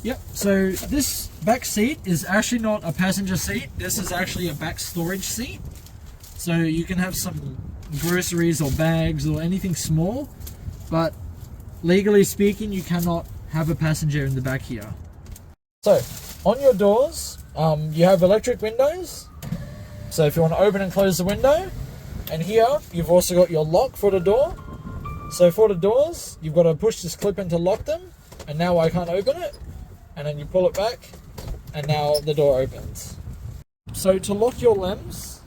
Yep, so this back seat is actually not a passenger seat. This is actually a back storage seat. So you can have some groceries or bags or anything small, but legally speaking, you cannot have a passenger in the back here. So on your doors, you have electric windows. So if you want to open and close the window, and here you've also got your lock for the door. So for the doors, you've got to push this clip in to lock them, and now I can't open it. And then you pull it back, and now the door opens. So to lock your LEMS,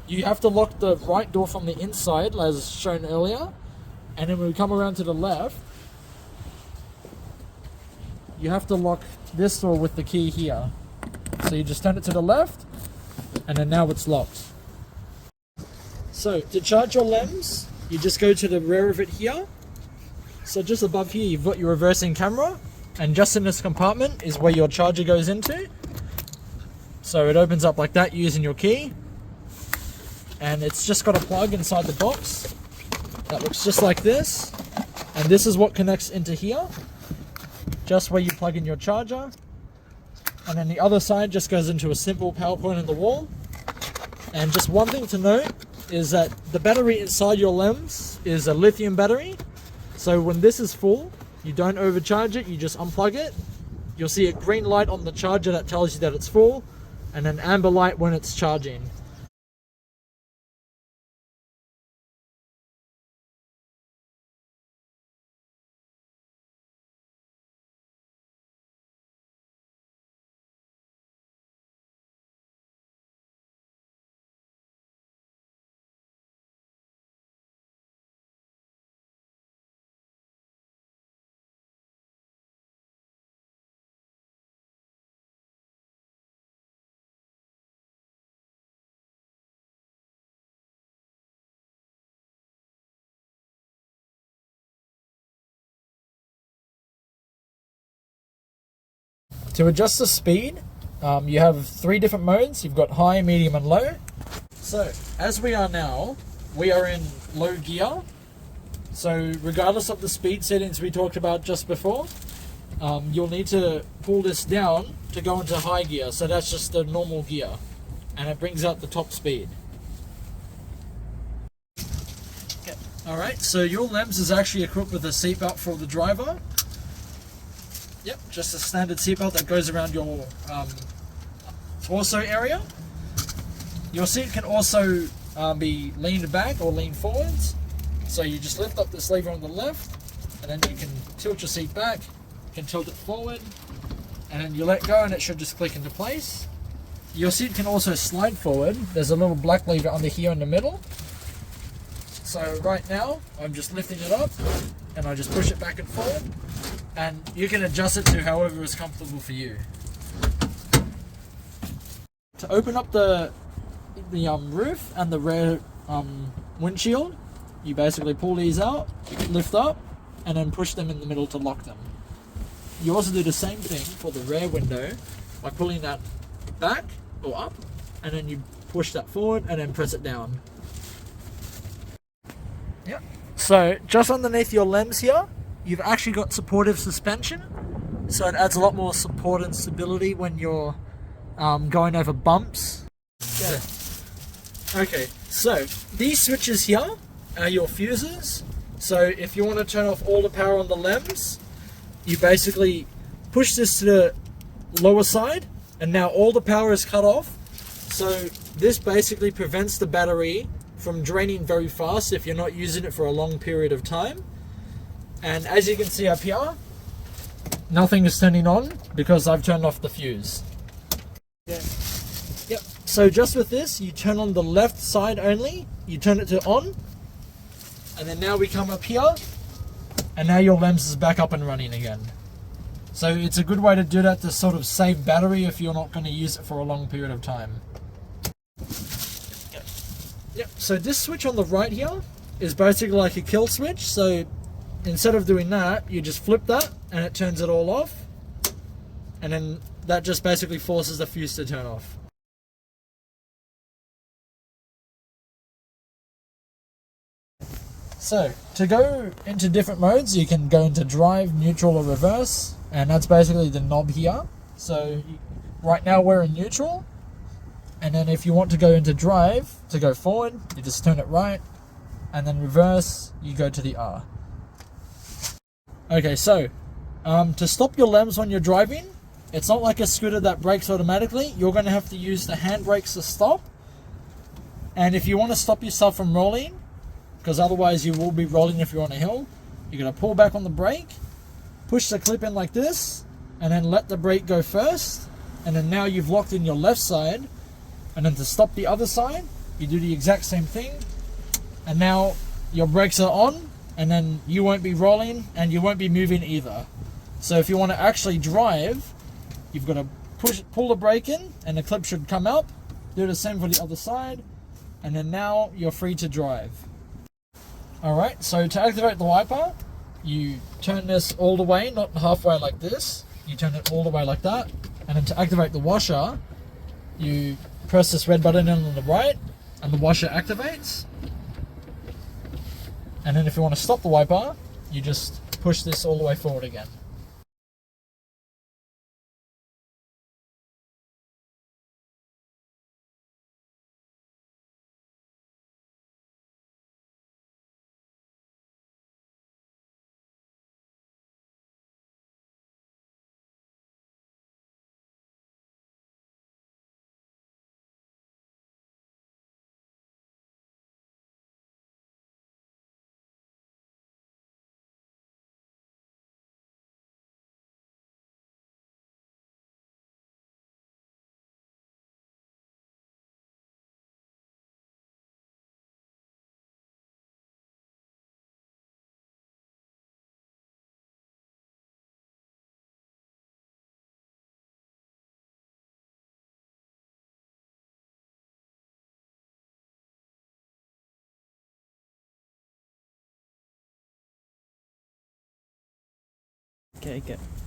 you have to lock the right door from the inside, as shown earlier, and then when we come around to the left, you have to lock this door with the key here. So you just turn it to the left, and then now it's locked. So to charge your LEMS, you just go to the rear of it here. So just above here, you've got your reversing camera. And just in this compartment is where your charger goes into. So it opens up like that using your key. And it's just got a plug inside the box that looks just like this. And this is what connects into here, just where you plug in your charger. And then the other side just goes into a simple power point in the wall. And just one thing to note is that the battery inside your LEMS is a lithium battery. So when this is full, you don't overcharge it, you just unplug it. You'll see a green light on the charger that tells you that it's full, and an amber light when it's charging. To adjust the speed, you have 3 different modes. You've got high, medium and low. So as we are now, we are in low gear. So regardless of the speed settings we talked about just before, you'll need to pull this down to go into high gear. So that's just the normal gear, and it brings out the top speed. Okay. Alright, so your LEMS is actually equipped with a seatbelt for the driver. Yep, just a standard seatbelt that goes around your torso area. Your seat can also be leaned back or leaned forwards. So you just lift up this lever on the left, and then you can tilt your seat back, you can tilt it forward, and then you let go and it should just click into place. Your seat can also slide forward. There's a little black lever under here in the middle. So right now, I'm just lifting it up, and I just push it back and forward. And you can adjust it to however is comfortable for you. To open up the roof and the rear windshield, you basically pull these out, lift up, and then push them in the middle to lock them. You also do the same thing for the rear window by pulling that back or up, and then you push that forward and then press it down. Yep. So just underneath your LEMS here, you've actually got supportive suspension, so it adds a lot more support and stability when you're going over bumps. Yeah. Okay, so these switches here are your fuses. So if you want to turn off all the power on the LEMS, you basically push this to the lower side, and now all the power is cut off. So this basically prevents the battery from draining very fast if you're not using it for a long period of time. And as you can see up here, nothing is turning on because I've turned off the fuse. Yeah. Yep. So just with this, you turn on the left side only, you turn it to on, and then now we come up here, and now your LEMS is back up and running again. So it's a good way to do that to sort of save battery if you're not going to use it for a long period of time. Yep. So this switch on the right here is basically like a kill switch. So instead of doing that, you just flip that and it turns it all off, and then that just basically forces the fuse to turn off. So to go into different modes, you can go into drive, neutral or reverse. and that's basically the knob here. So right now we're in neutral, and then if you want to go into drive, to go forward, you just turn it right, and then reverse, you go to the R. Okay, so to stop your LEMS when you're driving, it's not like a scooter that brakes automatically. You're going to have to use the handbrakes to stop. And if you want to stop yourself from rolling, because otherwise you will be rolling if you're on a hill, you're going to pull back on the brake, push the clip in like this, and then let the brake go first. And then now you've locked in your left side. And then to stop the other side, you do the exact same thing. And now your brakes are on, and then you won't be rolling and you won't be moving either. So if you want to actually drive, you've got to pull the brake in, and the clip should come up. Do the same for the other side, and then now you're free to drive. Alright, so to activate the wiper, you turn this all the way, not halfway like this. You turn it all the way like that. And then to activate the washer, you press this red button in on the right, and the washer activates. And then if you want to stop the wiper, you just push this all the way forward again.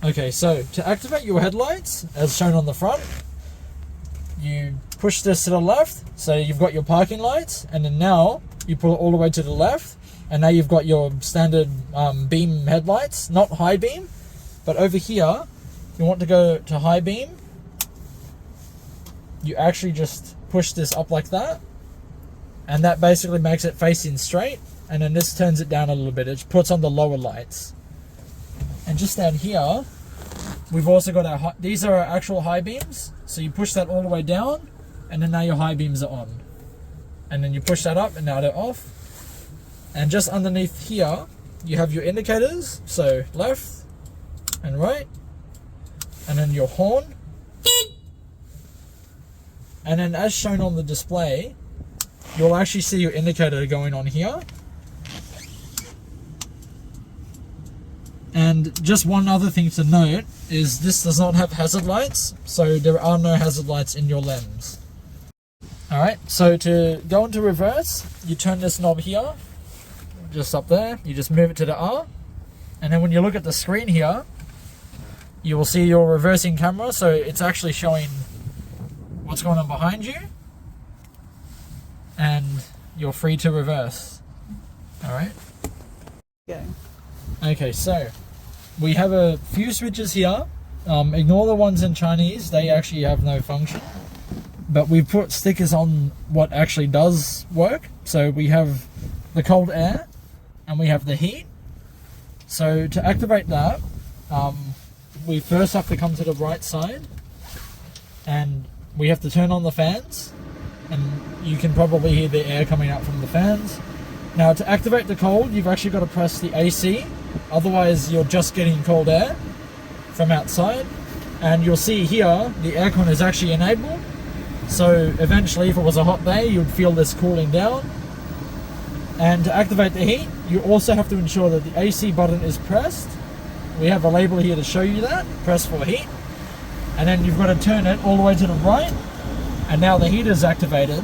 Okay, so to activate your headlights, as shown on the front, you push this to the left, so you've got your parking lights, and then now you pull it all the way to the left, and now you've got your standard beam headlights, not high beam, but over here, if you want to go to high beam, you actually just push this up like that, and that basically makes it facing straight, and then this turns it down a little bit. It puts on the lower lights. And just down here, we've also got our these are our actual high beams. So you push that all the way down, and then now your high beams are on. And then you push that up, and now they're off. And just underneath here, you have your indicators. So left and right, and then your horn. And then as shown on the display, you'll actually see your indicator going on here. And just one other thing to note is this does not have hazard lights, so there are no hazard lights in your LEMS. Alright, so to go into reverse, you turn this knob here, just up there, you just move it to the R, and then when you look at the screen here, you will see your reversing camera, so it's actually showing what's going on behind you, and you're free to reverse. Alright? Okay, so we have a few switches here. Ignore the ones in Chinese, they actually have no function. But we've put stickers on what actually does work. So we have the cold air and we have the heat. So to activate that, we first have to come to the right side and we have to turn on the fans. And you can probably hear the air coming out from the fans. Now to activate the cold, you've actually got to press the AC. Otherwise you're just getting cold air from outside, and you'll see here the aircon is actually enabled, so eventually if it was a hot day you'd feel this cooling down. And to activate the heat, you also have to ensure that the AC button is pressed. We have a label here to show you that, press for heat, and then you've got to turn it all the way to the right, and now the heat is activated,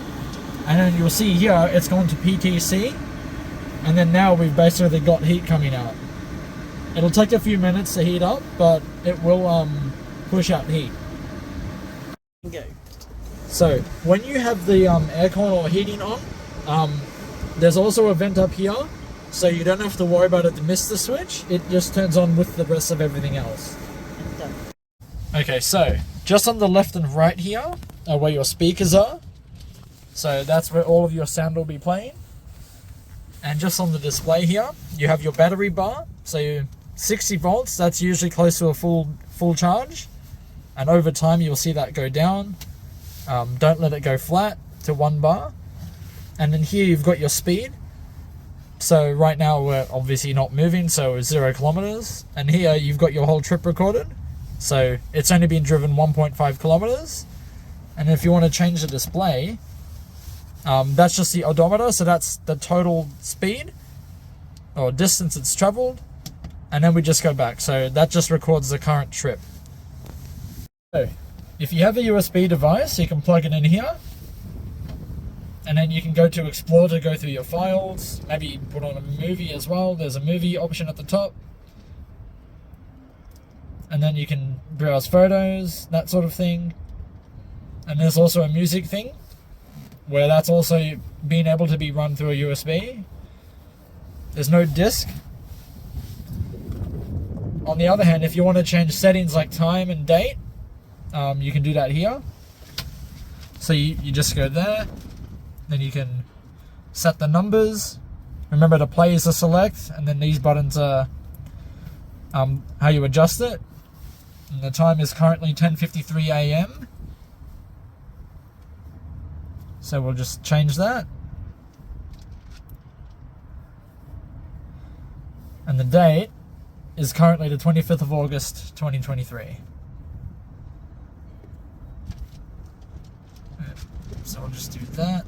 and then you'll see here it's gone to PTC, and then now we've basically got heat coming out. It'll take a few minutes to heat up, but it will push out heat. Okay. So when you have the aircon or heating on, there's also a vent up here, so you don't have to worry about it to miss the switch. It just turns on with the rest of everything else. Okay, so just on the left and right here are where your speakers are. So that's where all of your sound will be playing. And just on the display here, you have your battery bar. So 60 volts, that's usually close to a full charge. And over time, you'll see that go down. Don't let it go flat to 1 bar. And then here you've got your speed. So right now we're obviously not moving, so it's 0 kilometers. And here you've got your whole trip recorded. So it's only been driven 1.5 kilometers. And if you want to change the display, that's just the odometer, so that's the total speed or distance it's traveled, and then we just go back. So that just records the current trip. So if you have a USB device, you can plug it in here, and then you can go to Explore to go through your files, maybe put on a movie as well. There's a movie option at the top, and then you can browse photos, that sort of thing. And there's also a music thing, where that's also being able to be run through a USB. There's no disk. On the other hand, if you want to change settings like time and date, you can do that here. So you just go there, then you can set the numbers. Remember, the play is to select, and then these buttons are how you adjust it. And the time is currently 10:53 AM. So we'll just change that. And the date is currently the 25th of August, 2023. So we'll just do that.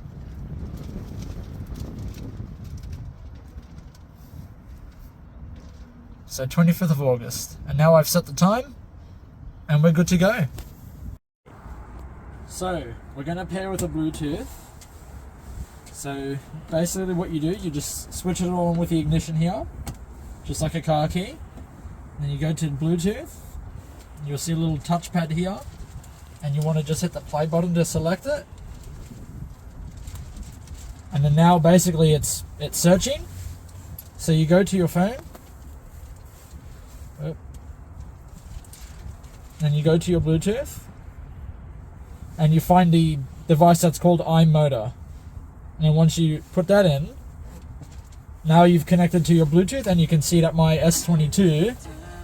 So 25th of August. And now I've set the time, and we're good to go. So we're going to pair with a Bluetooth. So basically what you do, you just switch it on with the ignition here, just like a car key. Then you go to Bluetooth. You'll see a little touchpad here, and you want to just hit the play button to select it. And then now basically it's searching. So you go to your phone. Then you go to your Bluetooth, and you find the device that's called iMotor. And then once you put that in, now you've connected to your Bluetooth, and you can see that my S22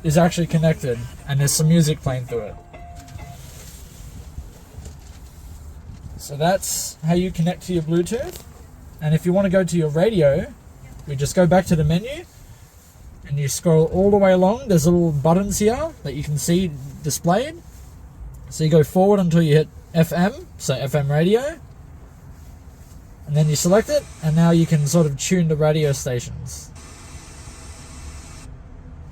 is actually connected, and there's some music playing through it. So that's how you connect to your Bluetooth. And if you want to go to your radio, we just go back to the menu, and you scroll all the way along. There's little buttons here that you can see displayed. So you go forward until you hit FM, so FM radio, and then you select it, and now you can sort of tune the radio stations.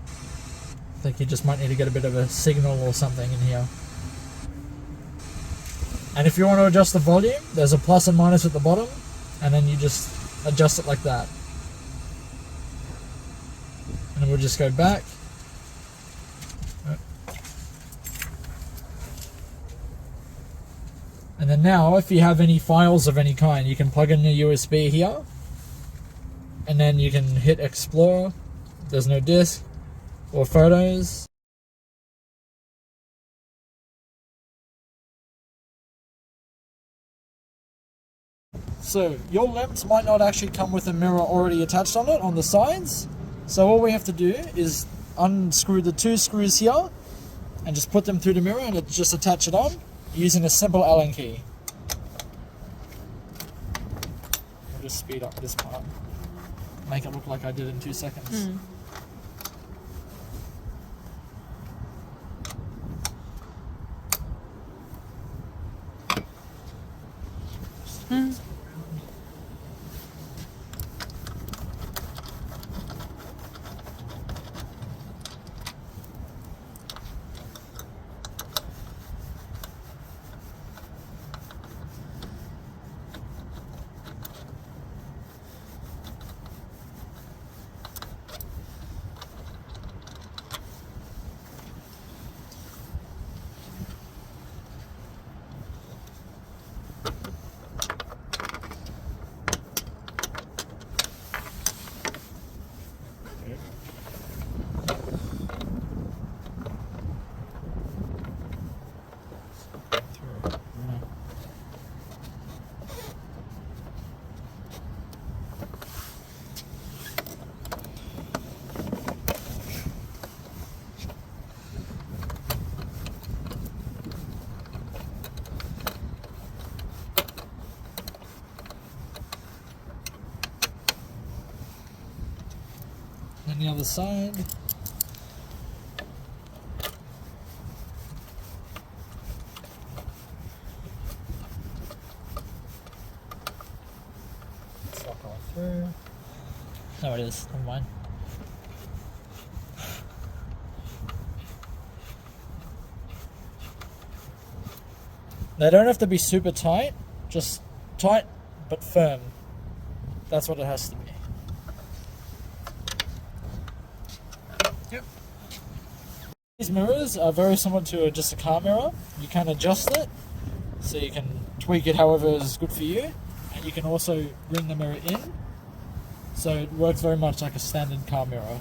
I think you just might need to get a bit of a signal or something in here. And if you want to adjust the volume, there's a plus and minus at the bottom, and then you just adjust it like that. And then we'll just go back. And then now, if you have any files of any kind, you can plug in a USB here, and then you can hit Explore. There's no disk or photos. So your lens might not actually come with a mirror already attached on it on the sides. So all we have to do is unscrew the 2 screws here and just put them through the mirror, and just attach it on using a simple Allen key. I'll just speed up this part. Make it look like I did in 2 seconds. then the other side. It's not going through. No, it is. Never mind. They don't have to be super tight, just tight but firm. That's what it has to be. Yep. These mirrors are very similar to just a car mirror. You can adjust it, so you can tweak it however is good for you, and you can also bring the mirror in, so it works very much like a standard car mirror.